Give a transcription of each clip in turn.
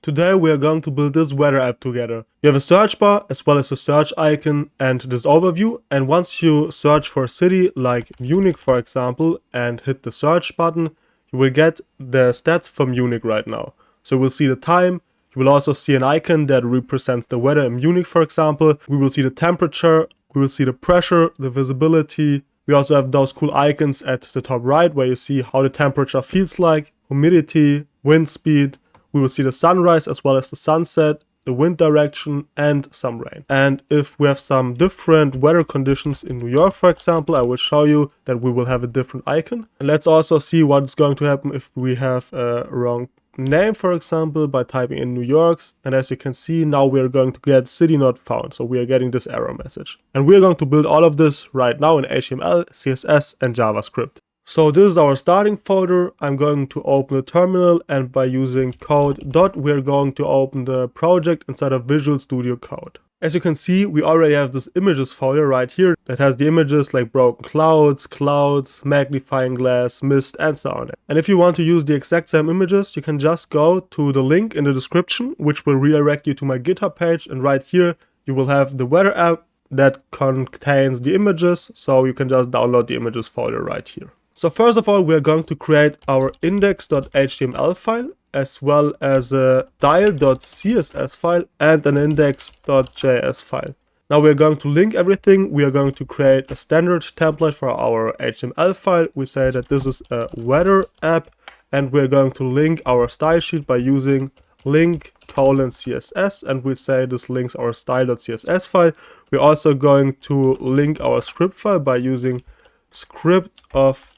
Today we are going to build this weather app together. You have a search bar as well as a search icon and this overview, and once you search for a city like Munich for example and hit the search button, you will get the stats for Munich right now. So we'll see the time, you will also see an icon that represents the weather in Munich for example, we will see the temperature, we will see the pressure, the visibility. We also have those cool icons at the top right where you see how the temperature feels like, humidity, wind speed. We will see the sunrise as well as the sunset, the wind direction and some rain. And if we have some different weather conditions in New York for example, I will show you that we will have a different icon. And let's also see what's going to happen if we have a wrong name for example by typing in New York's, and as you can see now we are going to get city not found, so we are getting this error message. And we are going to build all of this right now in HTML, CSS and JavaScript. So this is our starting folder. I'm going to open the terminal and by using code dot we're going to open the project inside of Visual Studio Code. As you can see, we already have this images folder right here that has the images like broken clouds, magnifying glass, mist and so on. And if you want to use the exact same images, you can just go to the link in the description, which will redirect you to my GitHub page, and right here you will have the weather app that contains the images, so you can just download the images folder right here. So first of all, we're going to create our index.html file as well as a style.css file and an index.js file. Now we're going to link everything. We are going to create a standard template for our HTML file. We say that this is a weather app and we're going to link our style sheet by using link:/CSS, and we say this links our style.css file. We're also going to link our script file by using script of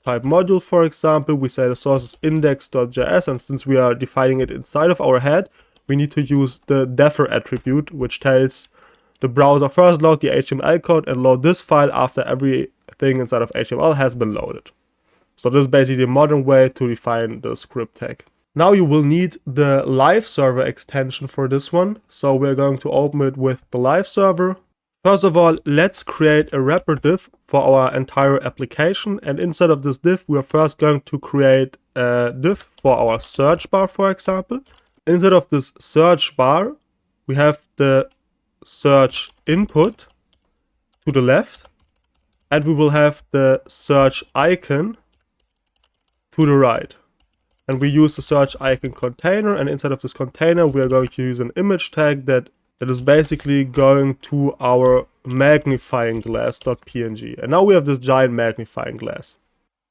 type module for example. We say the source is index.js, and since we are defining it inside of our head, we need to use the defer attribute, which tells the browser first load the HTML code and load this file after everything inside of HTML has been loaded. So this is basically a modern way to define the script tag. Now you will need the live server extension for this one, so we're going to open it with the live server. First of all, let's create a wrapper div for our entire application, and inside of this div we are first going to create a div for our search bar for example. Inside of this search bar we have the search input to the left and we will have the search icon to the right. And we use the search icon container, and inside of this container we are going to use an image tag that is basically going to our magnifying glass.png. And now we have this giant magnifying glass.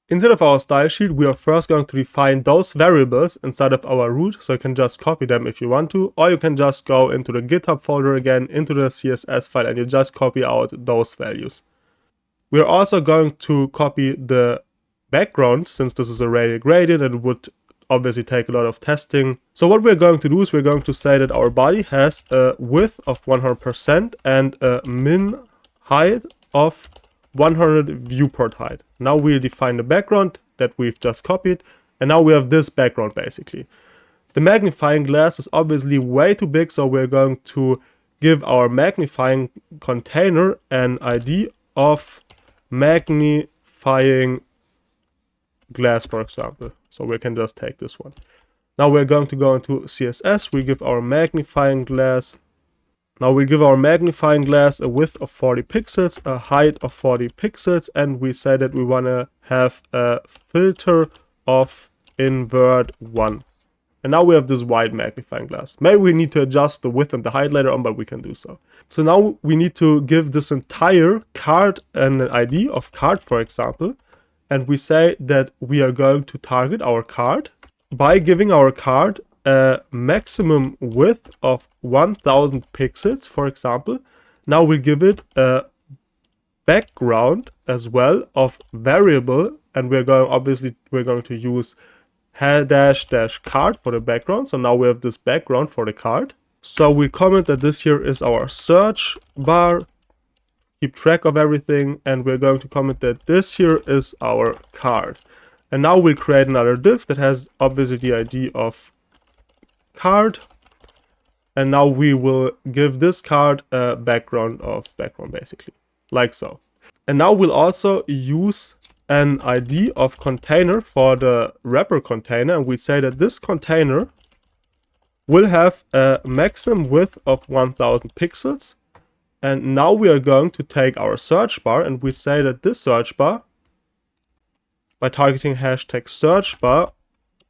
Inside of our style sheet, we are first going to define those variables inside of our root, so you can just copy them if you want to, or you can just go into the GitHub folder again, into the CSS file, and you just copy out those values. We are also going to copy the background, since this is a radial gradient and it would obviously take a lot of testing. So what we're going to do is we're going to say that our body has a width of 100% and a min height of 100 viewport height. Now we'll define the background that we've just copied, and now we have this background basically. The magnifying glass is obviously way too big, so we're going to give our magnifying container an ID of magnifying glass for example. So we can just take this one. Now we're going to go into CSS. We give our magnifying glass. Now we give our magnifying glass a width of 40 pixels, a height of 40 pixels, and we say that we want to have a filter of invert 1. And now we have this wide magnifying glass. Maybe we need to adjust the width and the height later on, but we can do so. So now we need to give this entire card an ID of card for example. And we say that we are going to target our card by giving our card a maximum width of 1000 pixels, for example. Now we give it a background as well of variable, and we're going to use --card for the background. So now we have this background for the card. So we comment that this here is our search bar. Keep track of everything, and we're going to comment that this here is our card. And now we'll create another div that has obviously the ID of card, and now we will give this card a background basically, like so. And now we'll also use an ID of container for the wrapper container, and we say that this container will have a maximum width of 1000 pixels. And now we are going to take our search bar and we say that this search bar, by targeting hashtag search bar,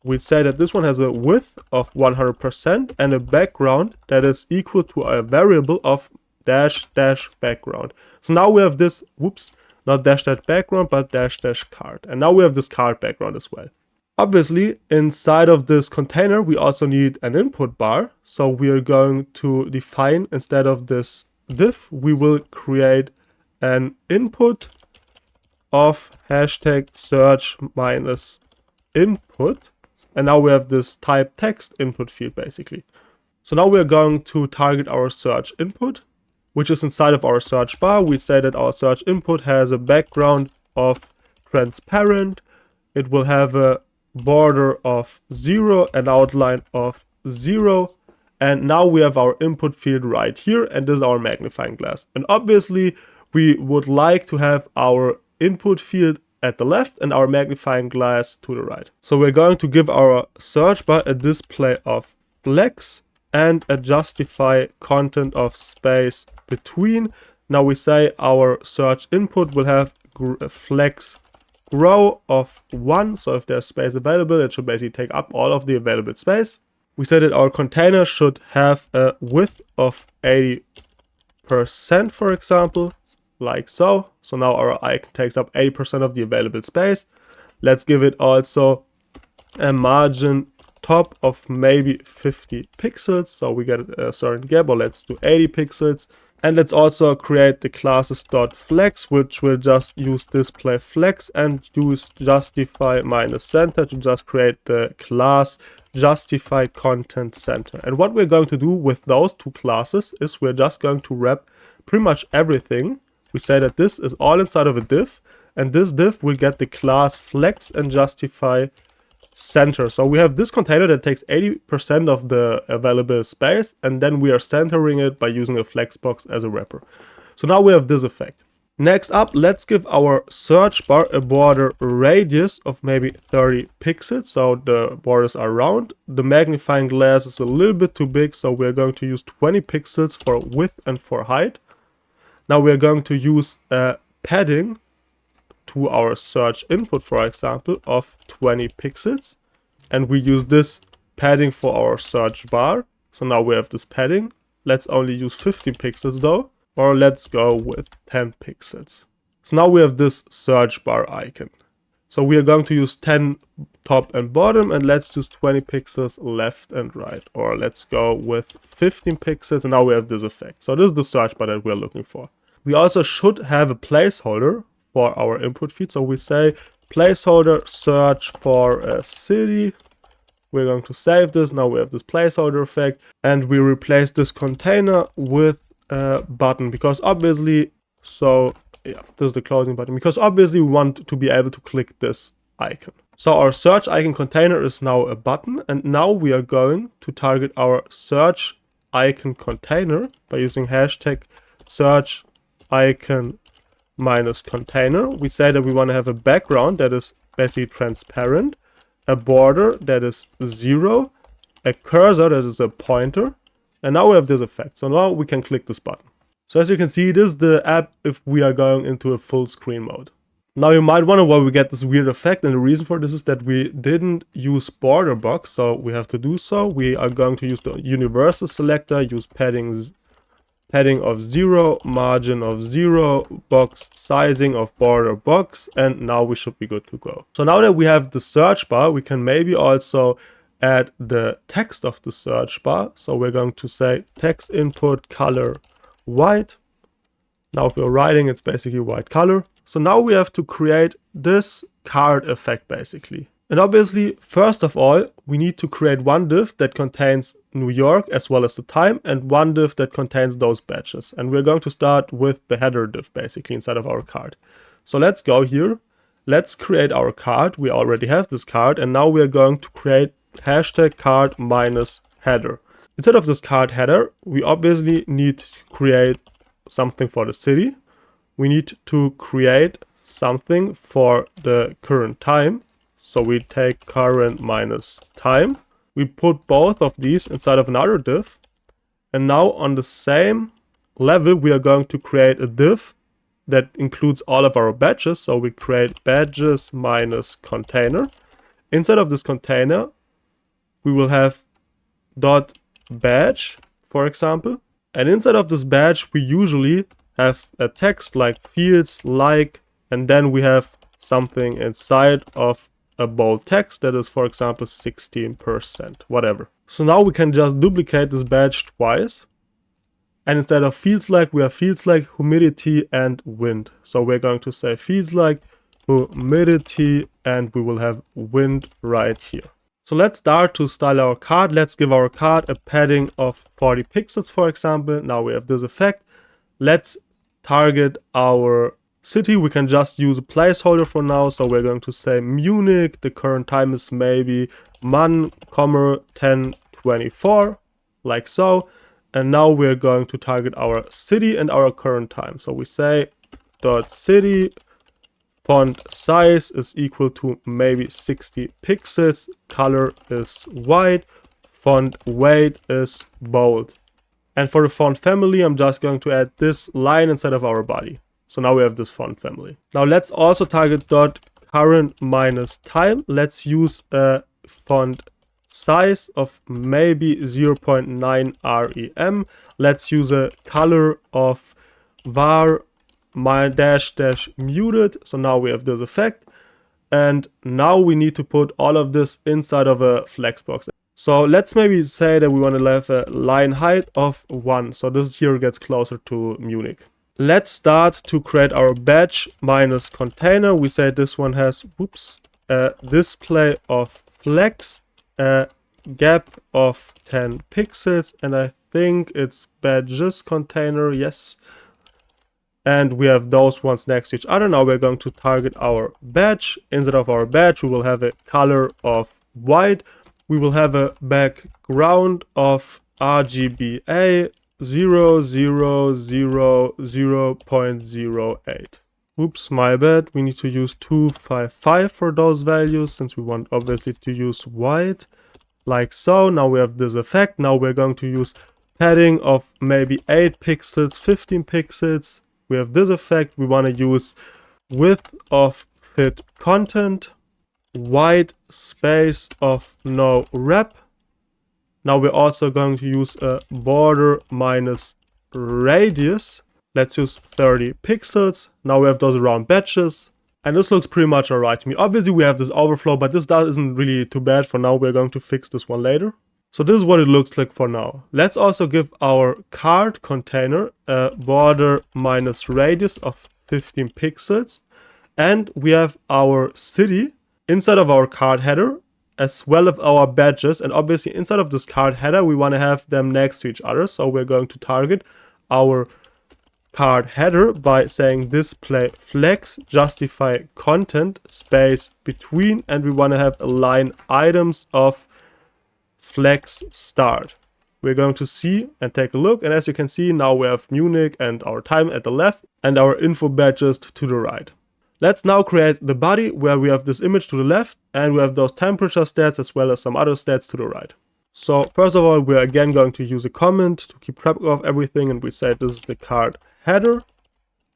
we say that this one has a width of 100% and a background that is equal to a variable of dash dash background. So now we have this, whoops, not dash dash background, but dash dash card. And now we have this card background as well. Obviously, inside of this container, we also need an input bar. So we are going to define, instead of this div, we will create an input of hashtag search minus input. And now we have this type text input field basically. So now we are going to target our search input, which is inside of our search bar. We say that our search input has a background of transparent. It will have a border of 0, an outline of 0. And now we have our input field right here, and this is our magnifying glass. And obviously we would like to have our input field at the left and our magnifying glass to the right. So we're going to give our search bar a display of flex and a justify content of space between. Now we say our search input will have a flex grow of 1. So if there's space available, it should basically take up all of the available space. We said that our container should have a width of 80%, for example, like so. So now our icon takes up 80% of the available space. Let's give it also a margin top of maybe 50 pixels. So we get a certain gap, or let's do 80 pixels. And let's also create the classes.flex, which will just use display flex and use justify minus center to just create the class justify content center. And what we're going to do with those two classes is we're just going to wrap pretty much everything. We say that this is all inside of a div, and this div will get the class flex and justify center. So we have this container that takes 80% of the available space, and then we are centering it by using a flex box as a wrapper. So now we have this effect. Next up, let's give our search bar a border radius of maybe 30 pixels. So the borders are round. The magnifying glass is a little bit too big, so we're going to use 20 pixels for width and for height. Now we're going to use a padding to our search input, for example, of 20 pixels. And we use this padding for our search bar. So now we have this padding. Let's only use 50 pixels though, or let's go with 10 pixels. So now we have this search bar icon. So we are going to use 10 top and bottom, and let's use 20 pixels left and right, or let's go with 15 pixels, and now we have this effect. So this is the search bar that we're looking for. We also should have a placeholder for our input feed. So we say placeholder search for a city. We're going to save this. Now we have this placeholder effect, and we replace this container with a button, because obviously, so yeah, this is the closing button, because obviously we want to be able to click this icon. So our search icon container is now a button, and now we are going to target our search icon container by using hashtag search icon minus container. We say that we want to have a background that is basically transparent, a border that is 0, a cursor that is a pointer, and now we have this effect. So now we can click this button. So as you can see, this is the app if we are going into a full screen mode. Now you might wonder why we get this weird effect, and the reason for this is that we didn't use border box, so we have to do so. We are going to use the universal selector, use padding of 0, margin of 0, box sizing of border box, and now we should be good to go. So now that we have the search bar, we can maybe also add the text of the search bar. So we're going to say text input color white. Now if we're writing, it's basically white color. So now we have to create this card effect basically. And obviously, first of all, we need to create one div that contains New York as well as the time, and one div that contains those badges. And we're going to start with the header div basically inside of our card. So let's go here. Let's create our card. We already have this card, and now we're going to create hashtag card minus header. Instead of this card header, we obviously need to create something for the city. We need to create something for the current time. So we take current minus time. we put both of these inside of another div. And now on the same level, we are going to create a div that includes all of our badges. So we create badges minus container. Inside of this container, we will have dot badge, for example. And inside of this badge, we usually have a text like fields, like, and then we have something inside of a bold text that is, for example, 16%, whatever. So now we can just duplicate this badge twice. And instead of fields like, we have fields like humidity and wind. So we're going to say fields like humidity, and we will have wind right here. So let's start to style our card. Let's give our card a padding of 40 pixels, for example. Now we have this effect. Let's target our city. We can just use a placeholder for now. So we're going to say Munich. The current time is maybe 10:24, like so. And now we're going to target our city and our current time. So we say dot city font size is equal to maybe 60 pixels. Color is white. Font weight is bold. And for the font family, I'm just going to add this line instead of our body. So now we have this font family. Now let's also target dot current minus time. Let's use a font size of maybe 0.9 rem. Let's use a color of var dash muted. So now we have this effect. And now we need to put all of this inside of a flexbox. So let's maybe say that we want to have a line height of 1. So this here gets closer to Munich. Let's start to create our badge minus container. We say this one has, a display of flex, a gap of 10 pixels, and I think it's badges container, yes. And we have those ones next to each other. Now we're going to target our badge. Instead of our badge, we will have a color of white. We will have a background of RGBA 0.08. Oops, my bad. We need to use 255 for those values, since we want obviously to use white, like so. Now we have this effect. Now we're going to use padding of maybe 8 pixels, 15 pixels. We have this effect. We want to use width of fit content, white space of no wrap. Now we're also going to use a border minus radius. Let's use 30 pixels. Now we have those round badges. And this looks pretty much alright to me. Obviously we have this overflow, but this isn't really too bad for now. We're going to fix this one later. So this is what it looks like for now. Let's also give our card container a border minus radius of 15 pixels. And we have our city inside of our card header, as well as our badges. And obviously inside of this card header, we want to have them next to each other. So we're going to target our card header by saying display flex, justify content, space between, and we want to have line items of flex start. We're going to see and take a look, and as you can see, now we have Munich and our time at the left and our info badges to the right. Let's now create the body, where we have this image to the left and we have those temperature stats as well as some other stats to the right. So first of all, we're again going to use a comment to keep track of everything, and we say this is the card header,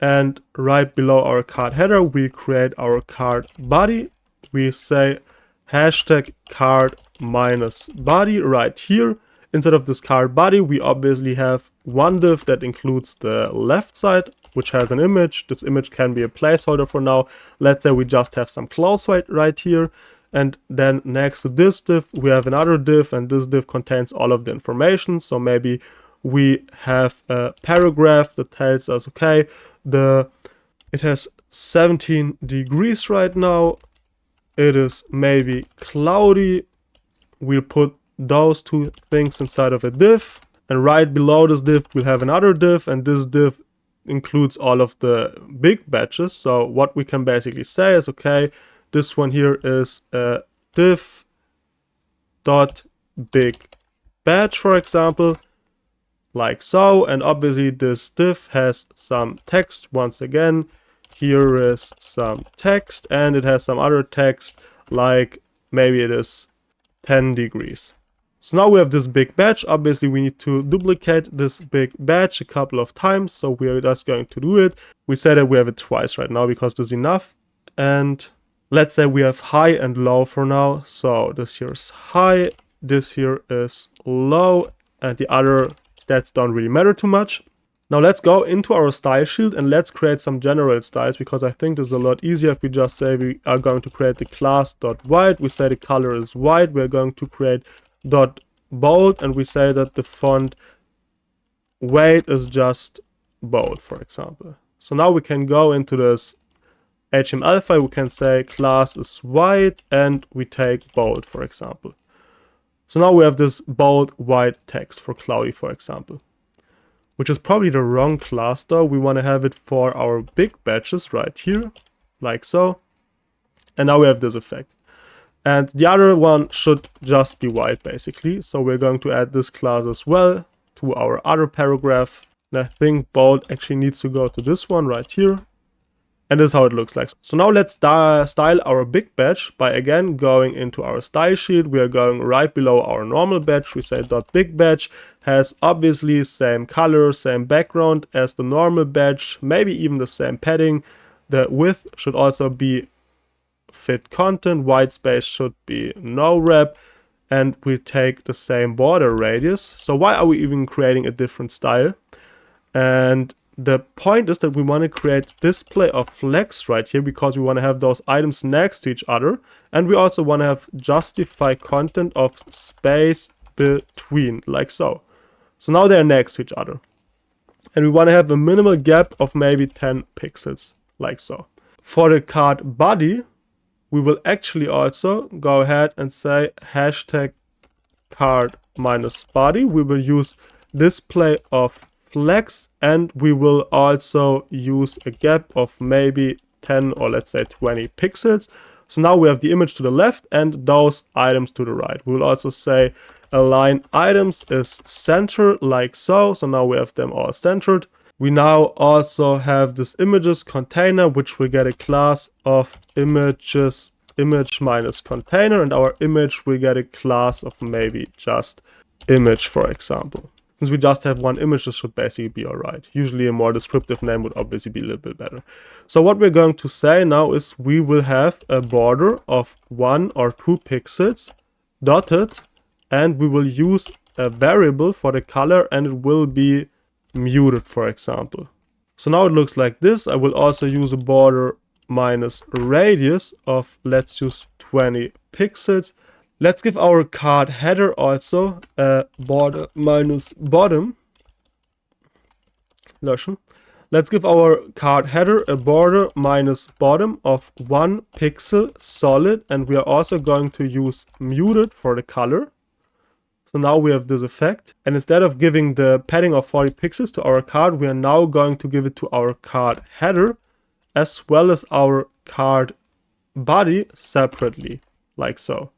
and right below our card header we create our card body. We say hashtag card minus body right here. Instead of this card body, we obviously have one div that includes the left side, which has an image. This image can be a placeholder for now. Let's say we just have some clothes right here. And then next to this div, we have another div, and this div contains all of the information. So maybe we have a paragraph that tells us, okay, it has 17 degrees right now. It is maybe cloudy. We'll put those two things inside of a div. And right below this div, we'll have another div, and this div includes all of the big badges. So what we can basically say is, okay, this one here is a div dot big badge, for example, like so. And obviously this div has some text. Once again, here is some text, and it has some other text, like maybe it is 10 degrees. So now we have this big badge. Obviously we need to duplicate this big badge a couple of times, so we are just going to do it. We say that we have it twice right now because this is enough. And let's say we have high and low for now. So this here is high, this here is low, and the other stats don't really matter too much. Now let's go into our style shield and let's create some general styles, because I think this is a lot easier if we just say we are going to create the class.white. We say the color is white. We're going to create .bold, and we say that the font weight is just bold, for example. So now we can go into this HTML file. We can say class is white and we take bold, for example. So now we have this bold white text for cloudy, for example, which is probably the wrong class though. We want to have it for our big badges right here, like so. And now we have this effect. And the other one should just be white, basically. So we're going to add this class as well to our other paragraph. And I think bold actually needs to go to this one right here. And this is how it looks like. So now let's style our big badge by again going into our style sheet. We are going right below our normal badge. We say .big badge has obviously same color, same background as the normal badge, maybe even the same padding. The width should also be fit content, white space should be no wrap, and we take the same border radius. So why are we even creating a different style? And the point is that we want to create display of flex right here, because we want to have those items next to each other, and we also want to have justify content of space between, like so. So now they're next to each other, and we want to have a minimal gap of maybe 10 pixels, like so. For the card body, we will actually also go ahead and say hashtag card minus body. We will use display of flex, and we will also use a gap of maybe 10 or let's say 20 pixels. So now we have the image to the left and those items to the right. We will also say align items is center, like so. So now we have them all centered. We now also have this images container, which will get a class of images image minus container, and our image will get a class of maybe just image, for example. Since we just have one image, this should basically be alright. Usually a more descriptive name would obviously be a little bit better. So what we're going to say now is we will have a border of 1 or 2 pixels dotted, and we will use a variable for the color, and it will be muted, for example. So now it looks like this. I will also use a border minus radius of, let's use 20 pixels. Let's give our card header also a border minus bottom. Löschen. Let's give our card header a border minus bottom of 1 pixel solid, and we are also going to use muted for the color. So now we have this effect, and instead of giving the padding of 40 pixels to our card, we are now going to give it to our card header as well as our card body separately, like so.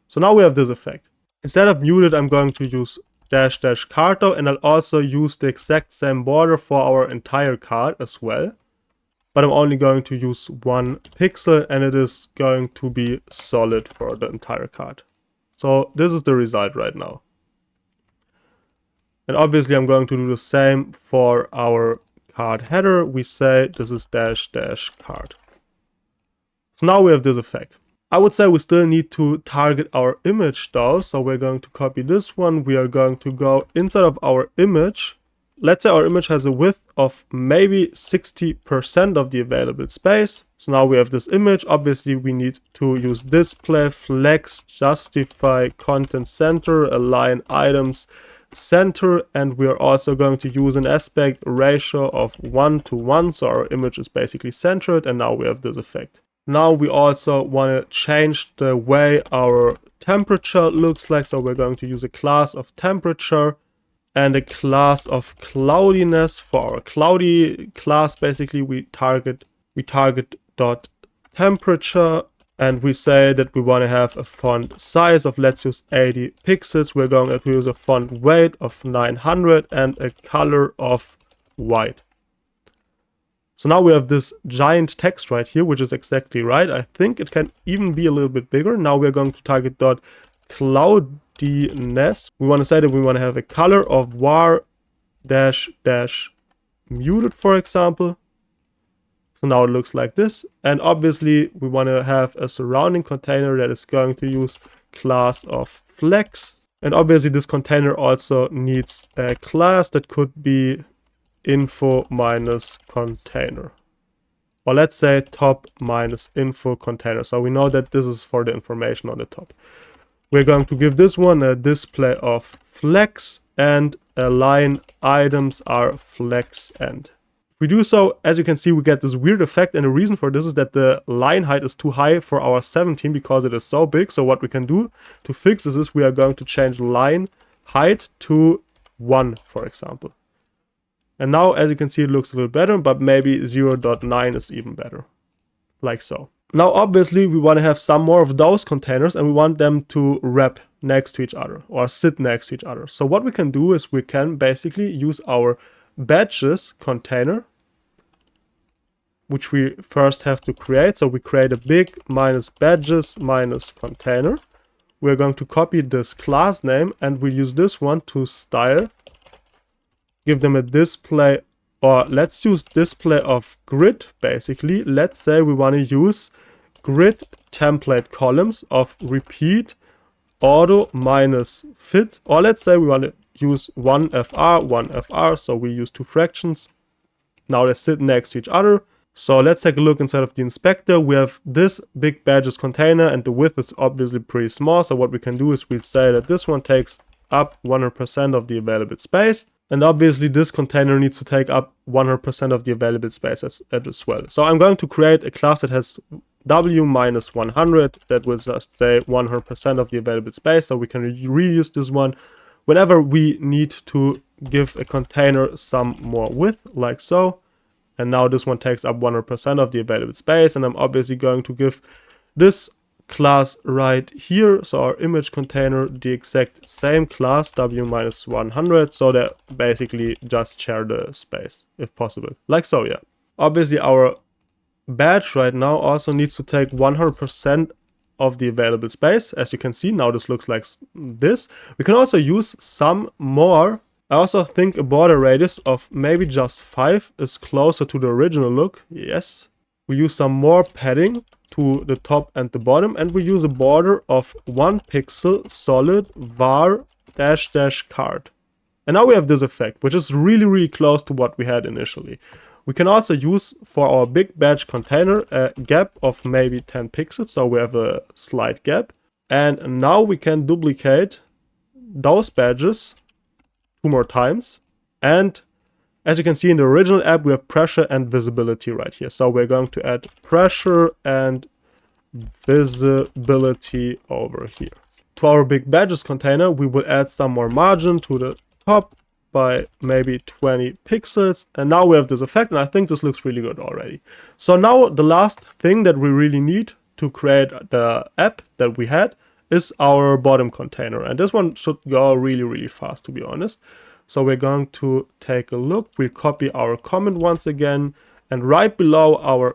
So now we have this effect. Instead of muted, I'm going to use -- card though, and I'll also use the exact same border for our entire card as well. But I'm only going to use 1 pixel, and it is going to be solid for the entire card. So this is the result right now. And obviously I'm going to do the same for our card header. We say this is -- card. So now we have this effect. I would say we still need to target our image though. So we're going to copy this one. We are going to go inside of our image. Let's say our image has a width of maybe 60% of the available space. So now we have this image. Obviously we need to use display, flex, justify, content center, align items center, and we are also going to use an aspect ratio of 1:1. So our image is basically centered, and now we have this effect. Now we also want to change the way our temperature looks like. So we're going to use a class of temperature and a class of cloudiness. For our cloudy class, basically we target dot temperature, and we say that we want to have a font size of, let's use 80 pixels. We're going to use a font weight of 900 and a color of white. So now we have this giant text right here, which is exactly right. I think it can even be a little bit bigger. Now we're going to target dot cloud DNS. We want to say that we want to have a color of var dash dash muted, for example. So now it looks like this. And obviously we want to have a surrounding container that is going to use class of flex. And obviously this container also needs a class that could be info minus container. Or let's say top minus info container. So we know that this is for the information on the top. We're going to give this one a display of flex and a line items are flex end. If we do so, as you can see, we get this weird effect, and the reason for this is that the line height is too high for our 17 because it is so big. So what we can do to fix this is we are going to change line height to 1, for example. And now, as you can see, it looks a little better, but maybe 0.9 is even better, like so. Now, obviously, we want to have some more of those containers, and we want them to wrap next to each other or sit next to each other. So what we can do is we can basically use our badges container, which we first have to create. So we create a big minus badges minus container. We're going to copy this class name, and we use this one to style. Give them a display, or let's use display of grid basically. Let's say we want to use grid template columns of repeat auto minus fit, or let's say we want to use 1FR, so we use two fractions. Now they sit next to each other. So let's take a look inside of the inspector. We have this big badges container, and the width is obviously pretty small. So what we can do is we'll say that this one takes up 100% of the available space. And obviously this container needs to take up 100% of the available space as well. So I'm going to create a class that has w minus 100 that will just say 100% of the available space. So we can reuse this one whenever we need to give a container some more width, like so. And now this one takes up 100% of the available space. And I'm obviously going to give this class right here, so our image container, the exact same class, w minus 100, so they basically just share the space if possible, like so. Yeah, obviously our badge right now also needs to take 100% of the available space. As you can see, now this looks like this. We can also use some more. I also think a border radius of maybe just 5 is closer to the original look. Yes, we use some more padding to the top and the bottom, and we use a border of 1 pixel solid var dash dash card. And now we have this effect, which is really close to what we had initially. We can also use for our big badge container a gap of maybe 10 pixels, so we have a slight gap. And now we can duplicate those badges 2 more times. And as you can see in the original app, we have pressure and visibility right here. So we're going to add pressure and visibility over here. To our big badges container, we will add some more margin to the top by maybe 20 pixels. And now we have this effect, and I think this looks really good already. So now the last thing that we really need to create the app that we had is our bottom container. And this one should go really fast, to be honest. So we're going to take a look. We'll copy our comment once again, and right below our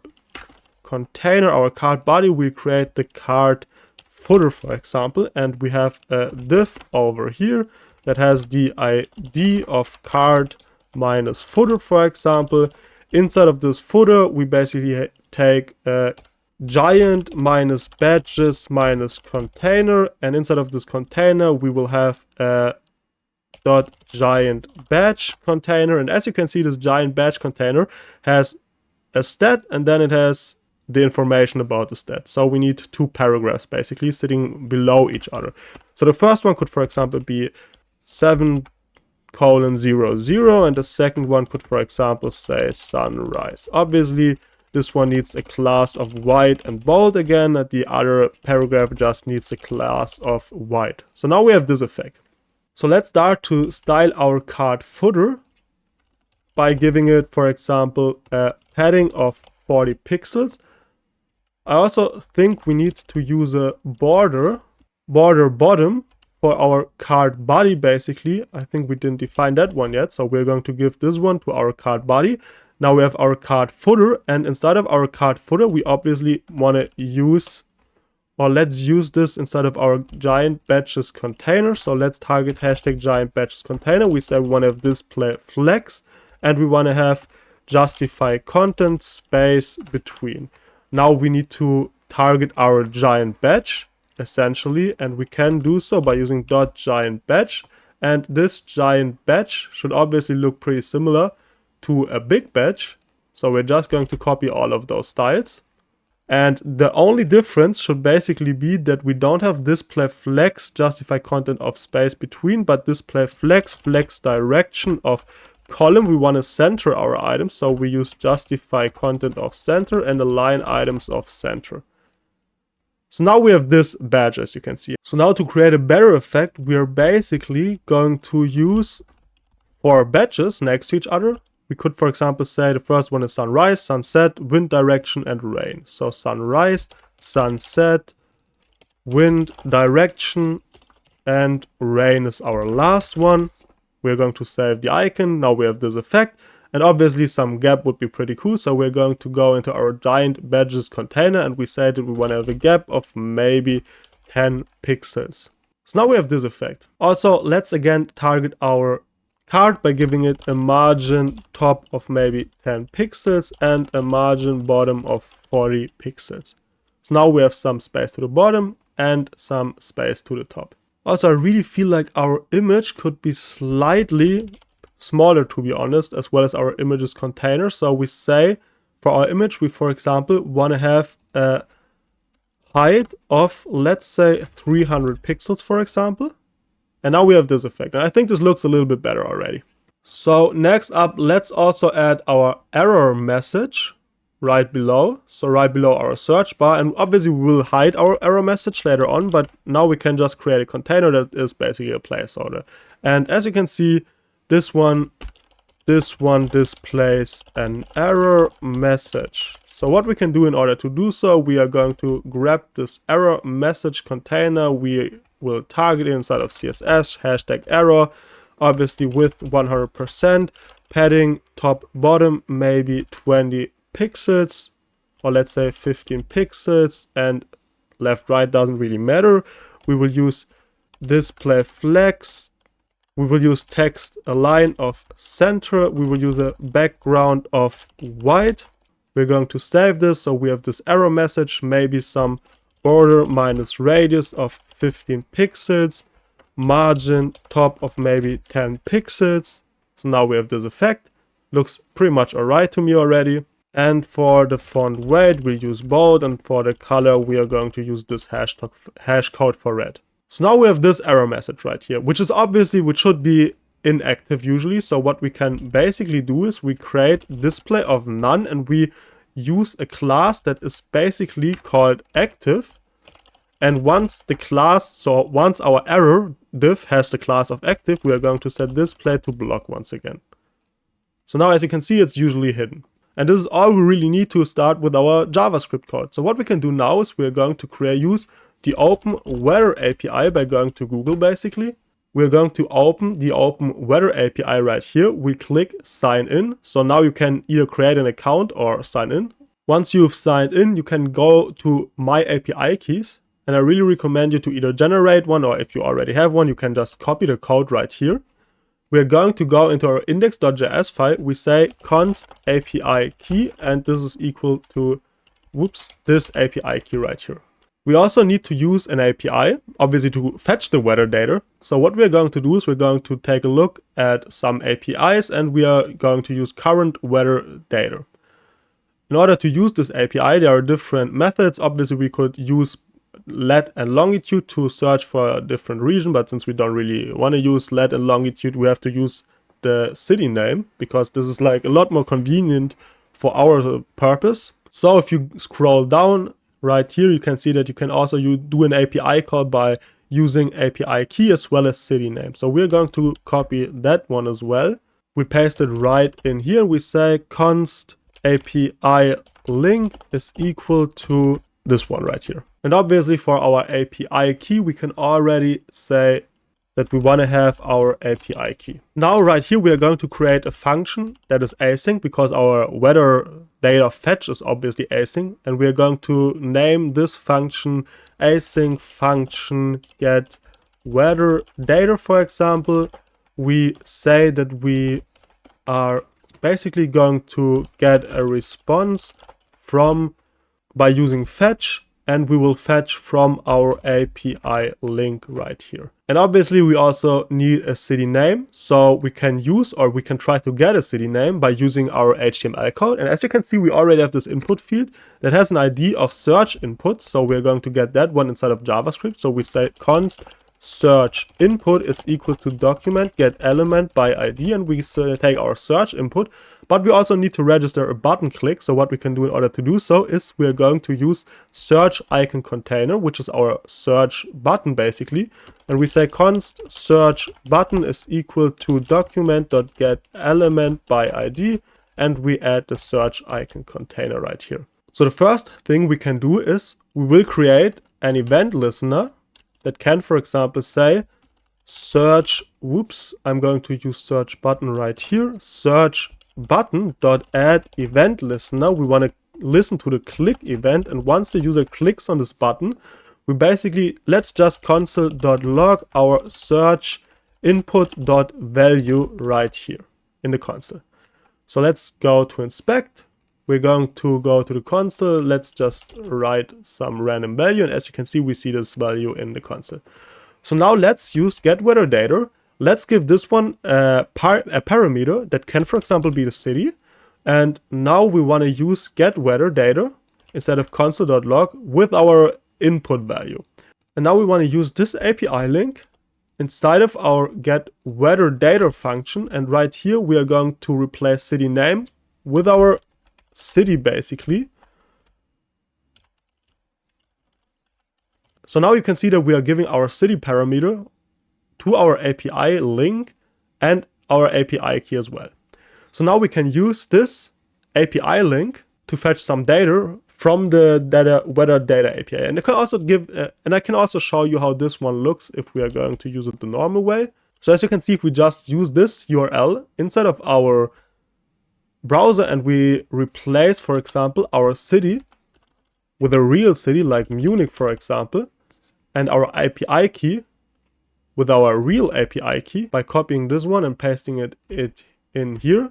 container, our card body, we create the card footer, for example, and we have a div over here that has the ID of card minus footer, for example. Inside of this footer, we basically take a giant minus badges minus container, and inside of this container, we will have a .giant badge container. And as you can see, this giant badge container has a stat, and then it has the information about the stat. So we need 2 paragraphs basically sitting below each other. So the first one could, for example, be 7:00, and the second one could, for example, say sunrise. Obviously this one needs a class of white and bold again, and the other paragraph just needs a class of white. So now we have this effect. So let's start to style our card footer by giving it, for example, a padding of 40 pixels. I also think we need to use a border bottom for our card body basically. I think we didn't define that one yet, so we're going to give this one to our card body. Now we have our card footer, and inside of our card footer we obviously want to use or let's use this instead of our giant batches container. So let's target hashtag giant batches container. We say we want to have display flex, and we want to have justify content space between. Now we need to target our giant batch essentially, and we can do so by using .giant batch. And this giant batch should obviously look pretty similar to a big batch. So we're just going to copy all of those styles. And the only difference should basically be that we don't have display flex justify content of space between, but display flex direction of column. We want to center our items, so we use justify content of center and align items of center. So now we have this badge, as you can see. So now to create a better effect, we are basically going to use 4 badges next to each other. We could, for example, say the first one is sunrise, sunset, wind direction, and rain. So sunrise, sunset, wind direction, and rain is our last one. We're going to save the icon. Now we have this effect. And obviously some gap would be pretty cool. So we're going to go into our giant badges container, and we say that we want to have a gap of maybe 10 pixels. So now we have this effect. Also, let's again target our card by giving it a margin top of maybe 10 pixels and a margin bottom of 40 pixels. So now we have some space to the bottom and some space to the top. Also, I really feel like our image could be slightly smaller, to be honest, as well as our images container. So we say for our image, we, for example, want to have a height of, let's say, 300 pixels, for example. And now we have this effect. And I think this looks a little bit better already. So next up, let's also add our error message right below. So right below our search bar. And obviously we will hide our error message later on, but now we can just create a container that is basically a placeholder. And as you can see, this one displays an error message. So what we can do in order to do so, we are going to grab this error message container. We will target it inside of CSS, hashtag error, obviously with 100%, padding top bottom maybe 20 pixels, or let's say 15 pixels, and left right doesn't really matter. We will use display flex. We will use text align of center. We will use a background of white. We're going to save this. So we have this error message, maybe some border minus radius of 15 pixels, margin top of maybe 10 pixels. So now we have this effect. Looks pretty much alright to me already. And for the font weight, we'll use bold. And for the color, we are going to use this hash code for red. So now we have this error message right here, which should be inactive usually. So what we can basically do is we create display of none, and we use a class that is basically called active. And once our error div has the class of active, we are going to set display to block once again. So now as you can see, it's usually hidden. And this is all we really need to start with our JavaScript code. So what we can do now is we are going to use the Open Weather API by going to Google basically. We're going to open the Open Weather API right here. We click sign in. So now you can either create an account or sign in. Once you've signed in, you can go to My API Keys. And I really recommend you to either generate one, or if you already have one, you can just copy the code right here. We're going to go into our index.js file. We say const API key, and this is equal to, this API key right here. We also need to use an API, obviously, to fetch the weather data. So what we're going to do is we're going to take a look at some APIs, and we are going to use current weather data. In order to use this API, there are different methods. Obviously, we could use lat and longitude to search for a different region, but since we don't really want to use lat and longitude, we have to use the city name, because this is like a lot more convenient for our purpose. So if you scroll down right here, you can see that you can also do an API call by using API key as well as city name. So we're going to copy that one as well. We paste it right in here. We say const API link is equal to this one right here. And obviously for our API key, we can already say that we want to have our API key. Now right here we are going to create a function that is async because our weather data fetch is obviously async, and we are going to name this function async function get weather data. For example, we say that we are basically going to get a response by using fetch, and we will fetch from our API link right here. And obviously we also need a city name, so we can use, or we can try to get a city name by using our HTML code. And as you can see, we already have this input field that has an ID of search input, so we're going to get that one inside of JavaScript. So we say const search input is equal to document get element by ID, and we take our search input, but we also need to register a button click. So what we can do in order to do so is we are going to use search icon container, which is our search button basically, and we say const search button is equal to document dot get element by ID, and we add the search icon container right here. So the first thing we can do is we will create an event listener that can, for example, say search, I'm going to use search button right here, search button dot add event listener. We want to listen to the click event, and once the user clicks on this button, we basically, let's just console.log our search input.value right here in the console. So let's go to inspect. We're going to go to the console. Let's just write some random value. And as you can see, we see this value in the console. So now let's use get weather data. Let's give this one a parameter that can, for example, be the city. And now we want to use get weather data instead of console.log with our input value. And now we want to use this API link inside of our get weather data function. And right here, we are going to replace city name with our city basically. So now you can see that we are giving our city parameter to our API link and our API key as well. So now we can use this API link to fetch some data from the weather data API. And I can also I can also show you how this one looks if we are going to use it the normal way. So as you can see, if we just use this URL inside of our browser and we replace, for example, our city with a real city like Munich, for example, and our API key with our real API key by copying this one and pasting it in here,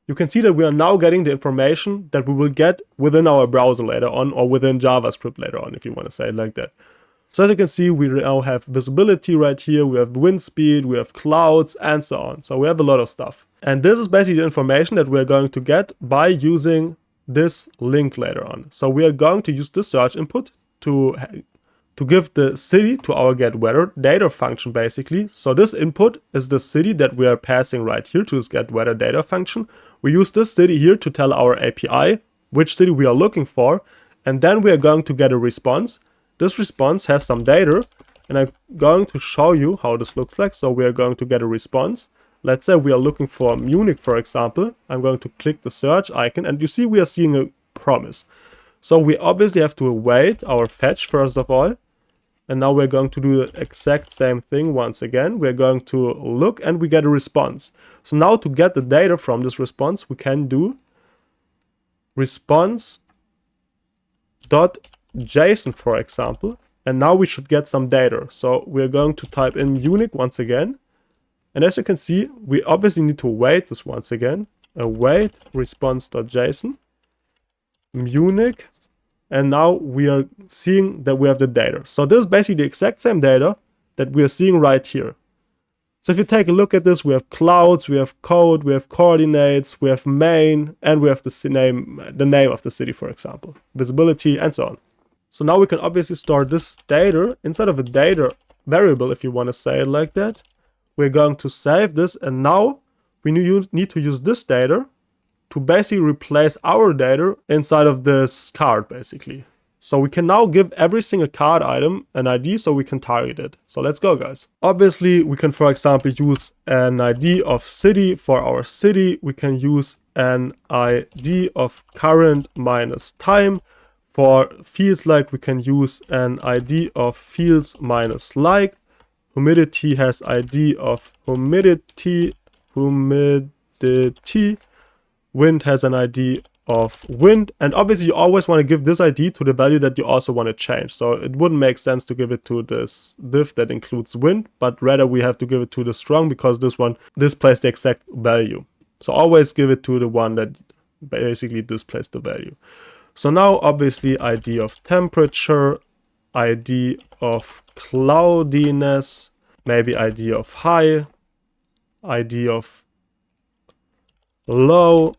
you can see that we are now getting the information that we will get within our browser later on, or within JavaScript later on, if you want to say it like that. So as you can see, we now have visibility right here, we have wind speed, we have clouds, and so on. So we have a lot of stuff. And this is basically the information that we're going to get by using this link later on. So we are going to use the search input to give the city to our get weather data function basically. So this input is the city that we are passing right here to this get weather data function. We use this city here to tell our API which city we are looking for, and then we are going to get a response. This response has some data, and I'm going to show you how this looks like. So we are going to get a response. Let's say we are looking for Munich, for example. I'm going to click the search icon, and you see we are seeing a promise. So we obviously have to await our fetch first of all. And now we're going to do the exact same thing once again. We're going to look and we get a response. So now to get the data from this response, we can do response.json, for example. And now we should get some data. So we're going to type in Munich once again. And as you can see, we obviously need to await this once again. Await response.json, Munich. And now we are seeing that we have the data. So this is basically the exact same data that we are seeing right here. So if you take a look at this, we have clouds, we have code, we have coordinates, we have main, and we have the name of the city, for example, visibility, and so on. So now we can obviously store this data inside of a data variable, if you want to say it like that. We're going to save this, and now we need to use this data to basically replace our data inside of this card, basically. So we can now give every single card item an ID so we can target it. So let's go, guys. Obviously, we can, for example, use an ID of city for our city. We can use an ID of current minus time. For fields like, we can use an ID of fields minus like. humidity has ID of humidity, wind has an ID of wind, and obviously you always want to give this ID to the value that you also want to change. So it wouldn't make sense to give it to this div that includes wind, but rather we have to give it to the strong because this one displays the exact value. So always give it to the one that basically displays the value. So now obviously ID of temperature, ID of cloudiness, maybe ID of high, ID of low,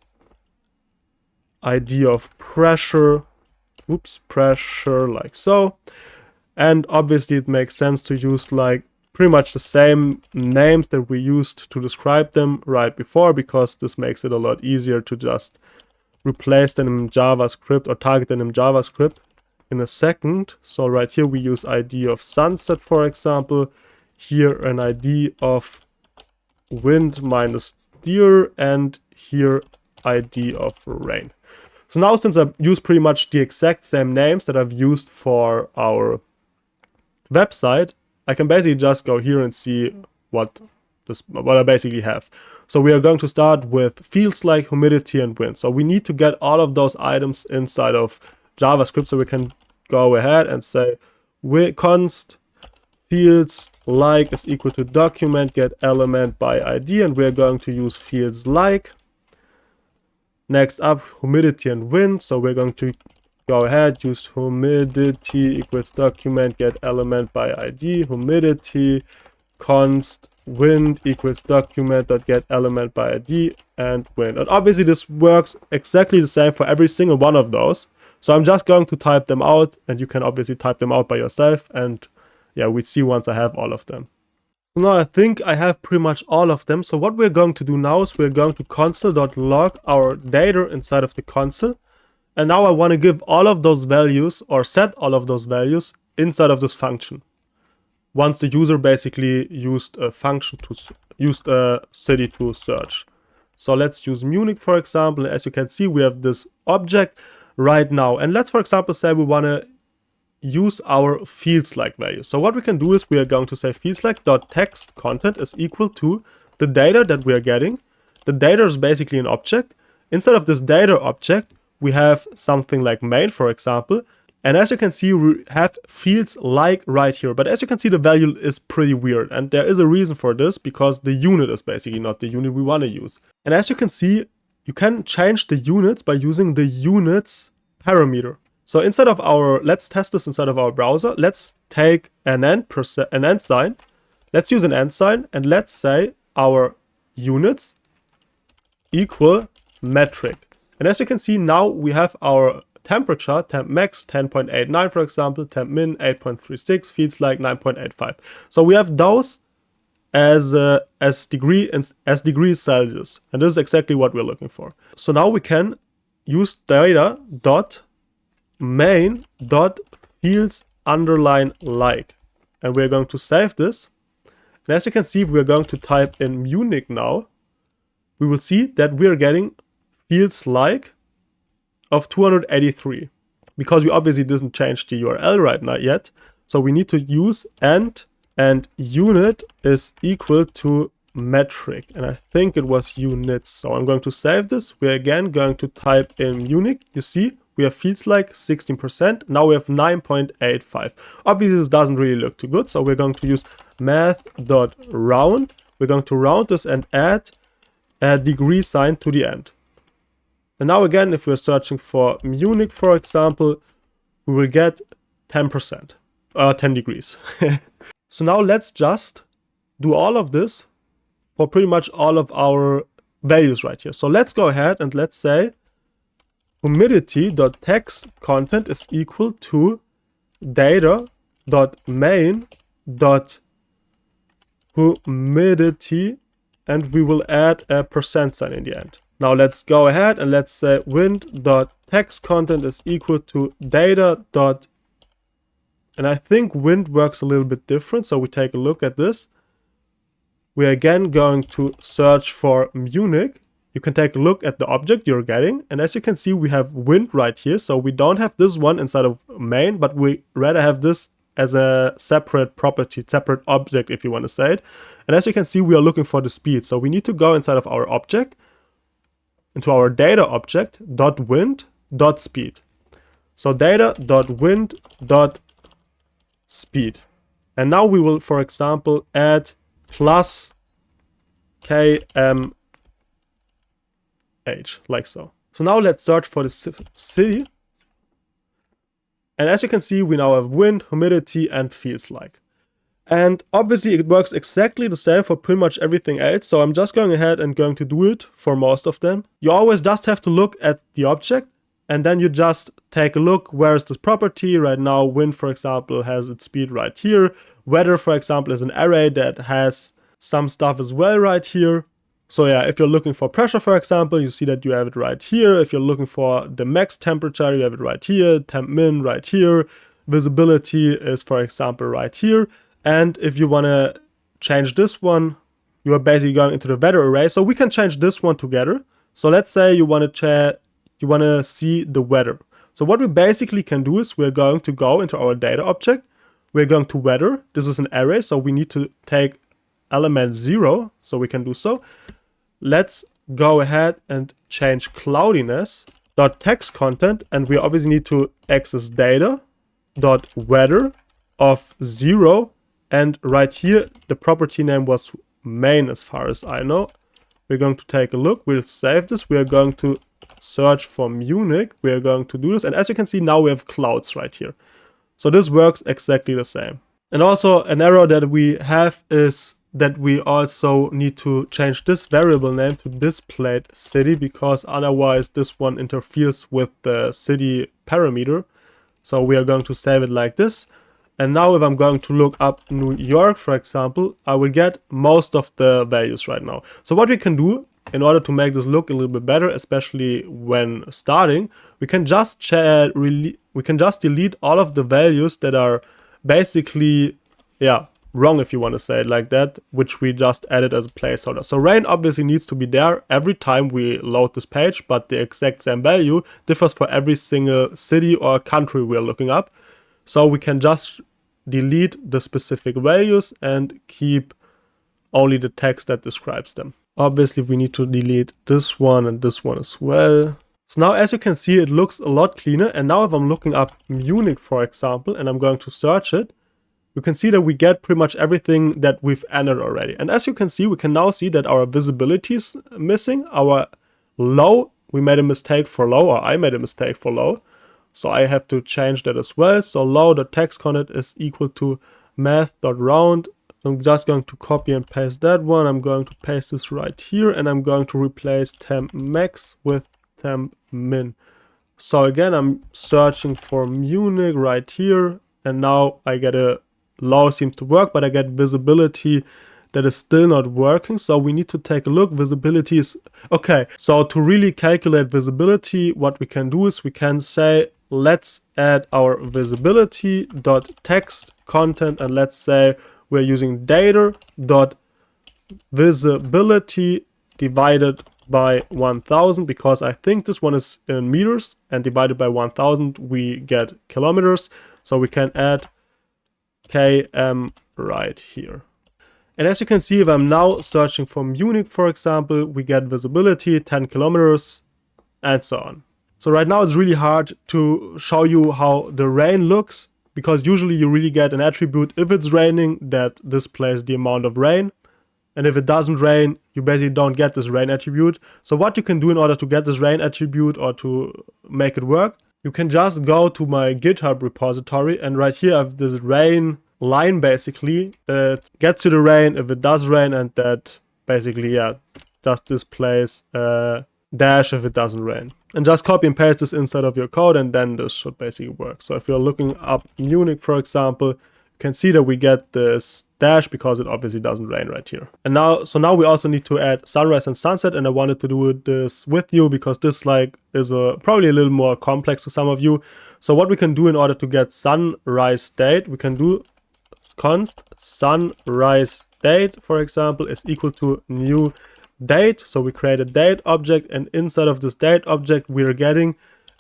ID of pressure, pressure like so. And obviously it makes sense to use like pretty much the same names that we used to describe them right before, because this makes it a lot easier to just replace them in JavaScript or target them in JavaScript in a second. So right here we use ID of sunset, for example, here an ID of wind minus deer, and here ID of rain. So now, since I've used pretty much the exact same names that I've used for our website, I can basically just go here and see what I basically have. So we are going to start with fields like humidity and wind. So we need to get all of those items inside of JavaScript. So we can go ahead and say const fields like is equal to document get element by ID, and we're going to use fields like. Next up, humidity and wind. So we're going to go ahead, use humidity equals document get element by ID, humidity const wind equals document dot get element by ID, and wind. And obviously this works exactly the same for every single one of those. So I'm just going to type them out, and you can obviously type them out by yourself, and yeah, we see once I have all of them. Now I think I have pretty much all of them. So what we're going to do now is we're going to console.log our data inside of the console. And now I want to give all of those values, or set all of those values inside of this function. Once the user basically used a function used a city to search. So let's use Munich, for example. As you can see, we have this object right now. And let's, for example, say we want to use our fields like value. So what we can do is we are going to say fields like dot text content is equal to the data that we are getting. The data is basically an object. Instead of this data object, we have something like main, for example. And as you can see, we have fields like right here. But as you can see, the value is pretty weird. And there is a reason for this, because the unit is basically not the unit we want to use. And as you can see, you can change the units by using the units parameter. So instead of let's test this inside of our browser. Let's take an end sign. Let's use an end sign, and let's say our units equal metric. And as you can see, now we have our temperature, temp max 10.89, for example, temp min 8.36, fields like 9.85. So we have those as degrees Celsius, and this is exactly what we're looking for. So now we can use data dot main dot fields underline like, and we're going to save this. And as you can see, we're going to type in Munich now. We will see that we're getting fields like of 283, because we obviously didn't change the URL right now yet. So we need to use and unit is equal to metric, and I think it was units. So I'm going to save this. We're again going to type in Munich. You see, we have fields like 16%. Now we have 9.85. Obviously, this doesn't really look too good. So we're going to use math.round. We're going to round this and add a degree sign to the end. And now again, if we're searching for Munich, for example, we will get 10%, 10 degrees. So now let's just do all of this for pretty much all of our values right here. So let's go ahead and let's say humidity.text content is equal to data.main.humidity, and we will add a % sign in the end. Now let's go ahead and let's say wind.text content is equal to data. And I think wind works a little bit different. So we take a look at this. We're again going to search for Munich. You can take a look at the object you're getting. And as you can see, we have wind right here. So we don't have this one inside of main, but we rather have this as a separate property, separate object if you want to say it. And as you can see, we are looking for the speed. So we need to go inside of our object, into our data object, .wind, .speed. So data.wind.speed. And now we will, for example, add plus kmh, like so. So now let's search for the city. And as you can see, we now have wind, humidity, and feels like. And obviously it works exactly the same for pretty much everything else. So I'm just going ahead and going to do it for most of them. You always just have to look at the object, and then you just take a look, where is this property? Right now, wind, for example, has its speed right here. Weather, for example, is an array that has some stuff as well right here. So yeah, if you're looking for pressure, for example, you see that you have it right here. If you're looking for the max temperature, you have it right here. Temp min right here. Visibility is, for example, right here. And if you want to change this one, you are basically going into the weather array. So we can change this one together. So let's say you want to see the weather. So what we basically can do is we're going to go into our data object. We're going to weather. This is an array, so we need to take element 0. So we can do so. Let's go ahead and change cloudiness .text content, and we obviously need to access data .weather of 0, and right here the property name was main as far as I know. We're going to take a look. We'll save this. We are going to search for Munich. We are going to do this, and as you can see now we have clouds right here. So this works exactly the same. And also an error that we have is that we also need to change this variable name to displayed city, because otherwise this one interferes with the city parameter. So we are going to save it like this. And now if I'm going to look up New York, for example, I will get most of the values right now. So what we can do in order to make this look a little bit better, especially when starting, we can just delete all of the values that are basically, wrong, if you want to say it like that, which we just added as a placeholder. So rain obviously needs to be there every time we load this page, but the exact same value differs for every single city or country we're looking up. So we can just delete the specific values and keep only the text that describes them. Obviously we need to delete this one and this one as well. So now as you can see, it looks a lot cleaner. And now if I'm looking up Munich, for example, and I'm going to search it, you can see that we get pretty much everything that we've entered already. And as you can see, we can now see that our visibility is missing. Our low, we made a mistake for low, or I made a mistake for low. So I have to change that as well. So low.text content is equal to math.round. I'm just going to copy and paste that one. I'm going to paste this right here, and I'm going to replace temp max with temp min. So again, I'm searching for Munich right here, and now I get a low seems to work, but I get visibility that is still not working. So we need to take a look. Visibility is okay. So to really calculate visibility, what we can do is we can say, let's add our visibility.text content, and let's say we're using data.visibility divided by 1000, because I think this one is in meters, and divided by 1000 we get kilometers. So we can add km right here. And as you can see, if I'm now searching for Munich, for example, we get visibility 10 kilometers and so on. So right now it's really hard to show you how the rain looks, because usually you really get an attribute if it's raining that displays the amount of rain. And if it doesn't rain, you basically don't get this rain attribute. So what you can do in order to get this rain attribute or to make it work, you can just go to my GitHub repository, and right here I have this rain line basically that gets to the rain if it does rain, and that basically, just displays dash if it doesn't rain. And just copy and paste this inside of your code, and then this should basically work. So if you're looking up Munich, for example, you can see that we get this dash because it obviously doesn't rain right here. And now we also need to add sunrise and sunset, and I wanted to do this with you because this is probably a little more complex to some of you. So what we can do in order to get sunrise state, we can do const sunrise date, for example, is equal to new date. So we create a date object, and inside of this date object we are getting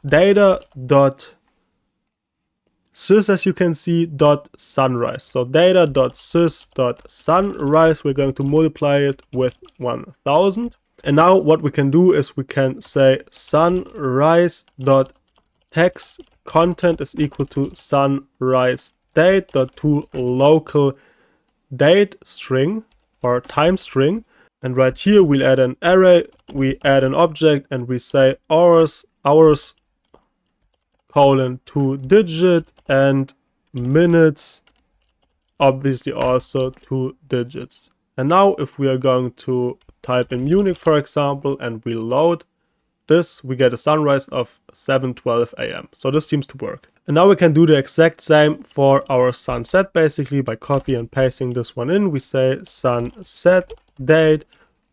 data.sunrise sys, as you can see, dot sunrise. So data dot sys dot sunrise, we're going to multiply it with 1000. And now what we can do is we can say sunrise dot text content is equal to sunrise date dot to local date string or time string. And right here we'll add an array, we add an object, and we say hours colon 2-digit, and minutes obviously also 2 digits. And now if we are going to type in Munich, for example, and we load this, we get a sunrise of 7:12 a.m. So this seems to work. And now we can do the exact same for our sunset, basically by copy and pasting this one in. We say sunset date,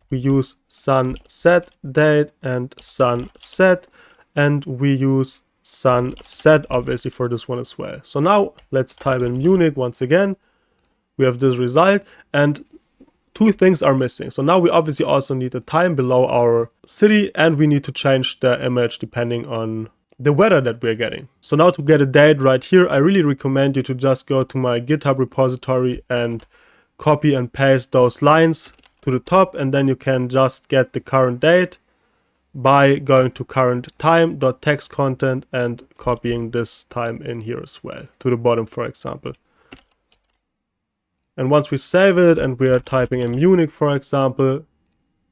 we use sunset date and sunset, and we use sunset obviously for this one as well. So now let's type in Munich once again. We have this result, and two things are missing. So now we obviously also need the time below our city, and we need to change the image depending on the weather that we're getting. So now to get a date right here, I really recommend you to just go to my GitHub repository and copy and paste those lines to the top, and then you can just get the current date by going to current time.text content and copying this time in here as well to the bottom, for example. And once we save it and we are typing in Munich, for example,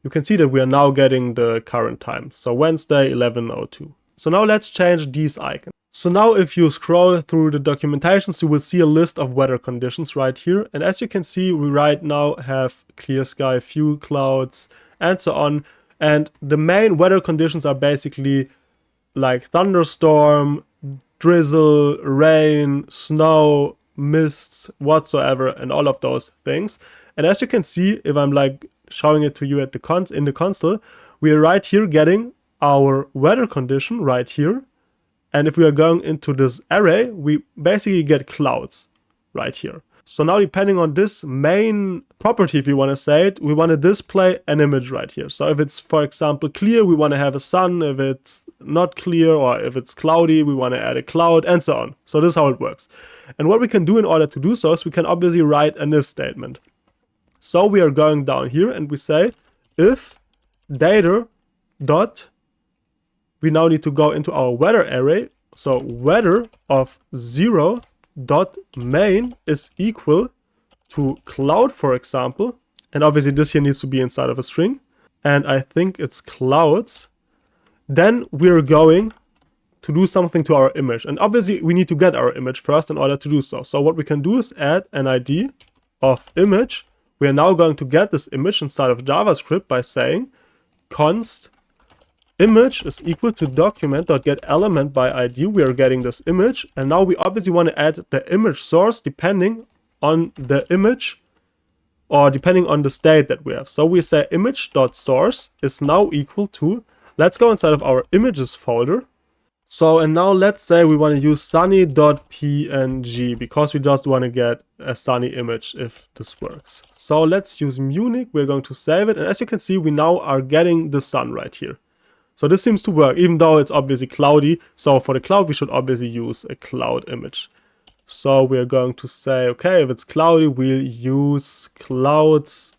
you can see that we are now getting the current time. So Wednesday, 11:02. So now let's change these icons. So now if you scroll through the documentations, you will see a list of weather conditions right here. And as you can see, we right now have clear sky, few clouds, and so on. And the main weather conditions are basically like thunderstorm, drizzle, rain, snow, mists, whatsoever, and all of those things. And as you can see, if I'm like showing it to you at the in the console, we are right here getting our weather condition right here. And if we are going into this array, we basically get clouds right here. So now depending on this main property, if you want to say it, we want to display an image right here. So if it's, for example, clear, we want to have a sun. If it's not clear or if it's cloudy, we want to add a cloud, and so on. So this is how it works. And what we can do in order to do so is we can obviously write an if statement. So we are going down here and we say if data dot, we now need to go into our weather array. So weather of 0 dot main is equal to cloud, for example. And obviously this here needs to be inside of a string. And I think it's clouds. Then we're going to do something to our image. And obviously we need to get our image first in order to do so. So what we can do is add an ID of image. We are now going to get this image inside of JavaScript by saying const image is equal to document.getElement by ID. We are getting this image. And now we obviously want to add the image source depending on the image or depending on the state that we have. So we say image.source is now equal to, let's go inside of our images folder. So, and now let's say we want to use sunny.png because we just want to get a sunny image if this works. So let's use Munich. We're going to save it. And as you can see, we now are getting the sun right here. So this seems to work, even though it's obviously cloudy. So for the cloud, we should obviously use a cloud image. So we're going to say, okay, if it's cloudy, we'll use clouds.png.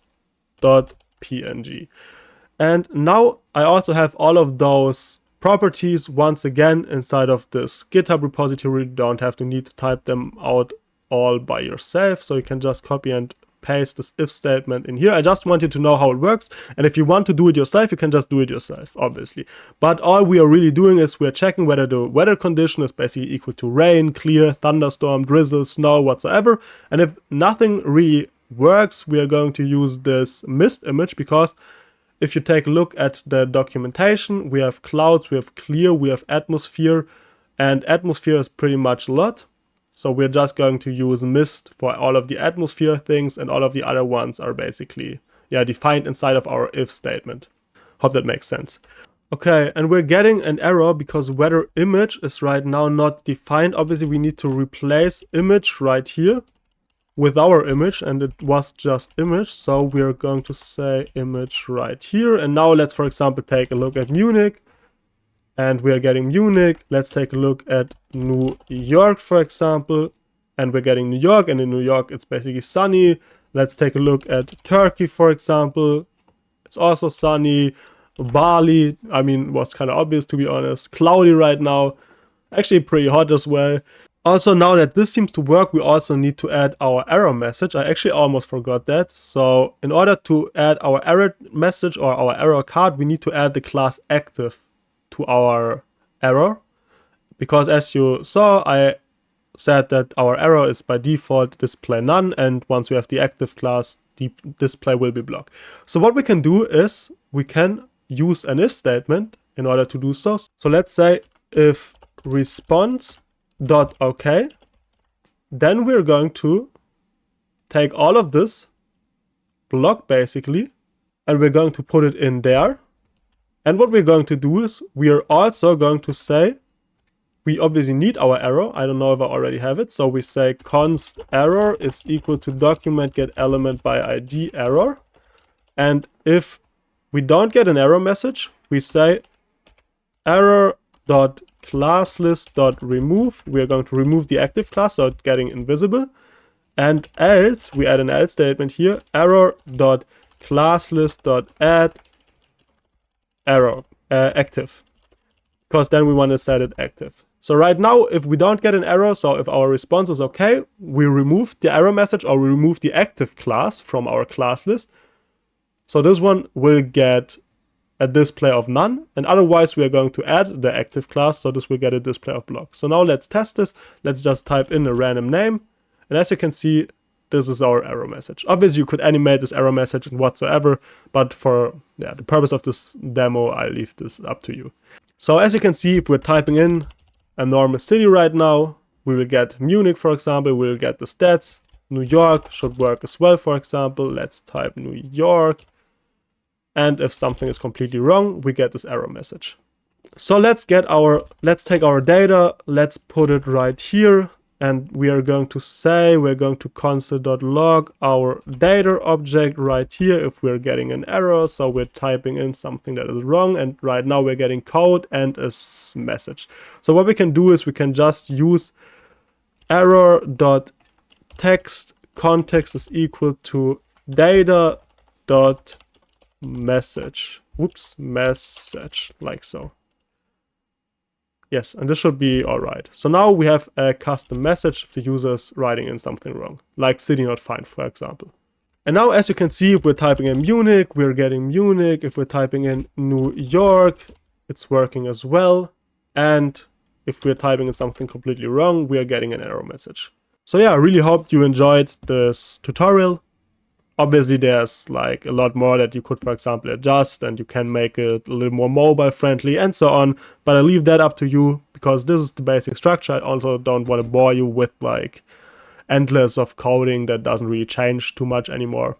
And now I also have all of those properties once again inside of this GitHub repository. You don't have to need to type them out all by yourself. So you can just copy and paste this if statement in here. I just want you to know how it works. And if you want to do it yourself, you can just do it yourself, obviously. But all we are really doing is we're checking whether the weather condition is basically equal to rain, clear, thunderstorm, drizzle, snow, whatsoever. And if nothing really works, we are going to use this mist image, because if you take a look at the documentation, we have clouds, we have clear, we have atmosphere, and atmosphere is pretty much a lot. So we're just going to use mist for all of the atmosphere things, and all of the other ones are basically, defined inside of our if statement. Hope that makes sense. Okay, and we're getting an error because weather image is right now not defined. Obviously, we need to replace image right here with our image, and it was just image. So we're going to say image right here. And now let's, for example, take a look at Munich. and we are getting Munich. Let's take a look at New York, for example, and we're getting New York, and in New York it's basically sunny. Let's take a look at Turkey, for example. It's also sunny. Bali, I mean, was kind of obvious to be honest. Cloudy right now, actually pretty hot as well. Also, now that this seems to work, we also need to add our error message. I actually almost forgot that. So in order to add our error message or our error card, we need to add the class active to our error. Because as you saw, I said that our error is by default display none, and once we have the active class, the display will be blocked. So what we can do is we can use an if statement in order to do so. So let's say if response.ok, then we're going to take all of this block basically, and we're going to put it in there. And what we're going to do is we are also going to say, we obviously need our error. I don't know if I already have it. So we say const error is equal to document get element by ID error. And if we don't get an error message, we say error.classlist.remove. We are going to remove the active class, so it's getting invisible. And else, we add an else statement here, error.classlist.add error active, because then we want to set it active. So right now, if we don't get an error, so if our response is okay, we remove the error message or we remove the active class from our class list. So this one will get a display of none, and otherwise we are going to add the active class, so this will get a display of block. So now let's test this. Let's just type in a random name, and as you can see, this is our error message. Obviously you could animate this error message whatsoever, but for the purpose of this demo, I leave this up to you. So as you can see, if we're typing in a normal city right now, we will get Munich, for example, we will get the stats. New York should work as well, for example. Let's type New York. And if something is completely wrong, we get this error message. So let's take our data, let's put it right here. And we are going to say, we're going to console.log our data object right here if we're getting an error. So we're typing in something that is wrong, and right now we're getting code and a message. So what we can do is we can just use error.text context is equal to data.message. Message, like so. Yes, and this should be all right. So now we have a custom message if the user is writing in something wrong, like city not found, for example. And now, as you can see, if we're typing in Munich, we're getting Munich. If we're typing in New York, it's working as well. And if we're typing in something completely wrong, we are getting an error message. So yeah, I really hope you enjoyed this tutorial. Obviously, there's like a lot more that you could, for example, adjust, and you can make it a little more mobile friendly and so on. But I leave that up to you because this is the basic structure. I also don't want to bore you with like endless of coding that doesn't really change too much anymore.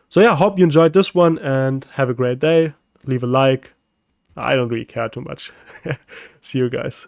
So yeah, hope you enjoyed this one and have a great day. Leave a like. I don't really care too much. See you guys.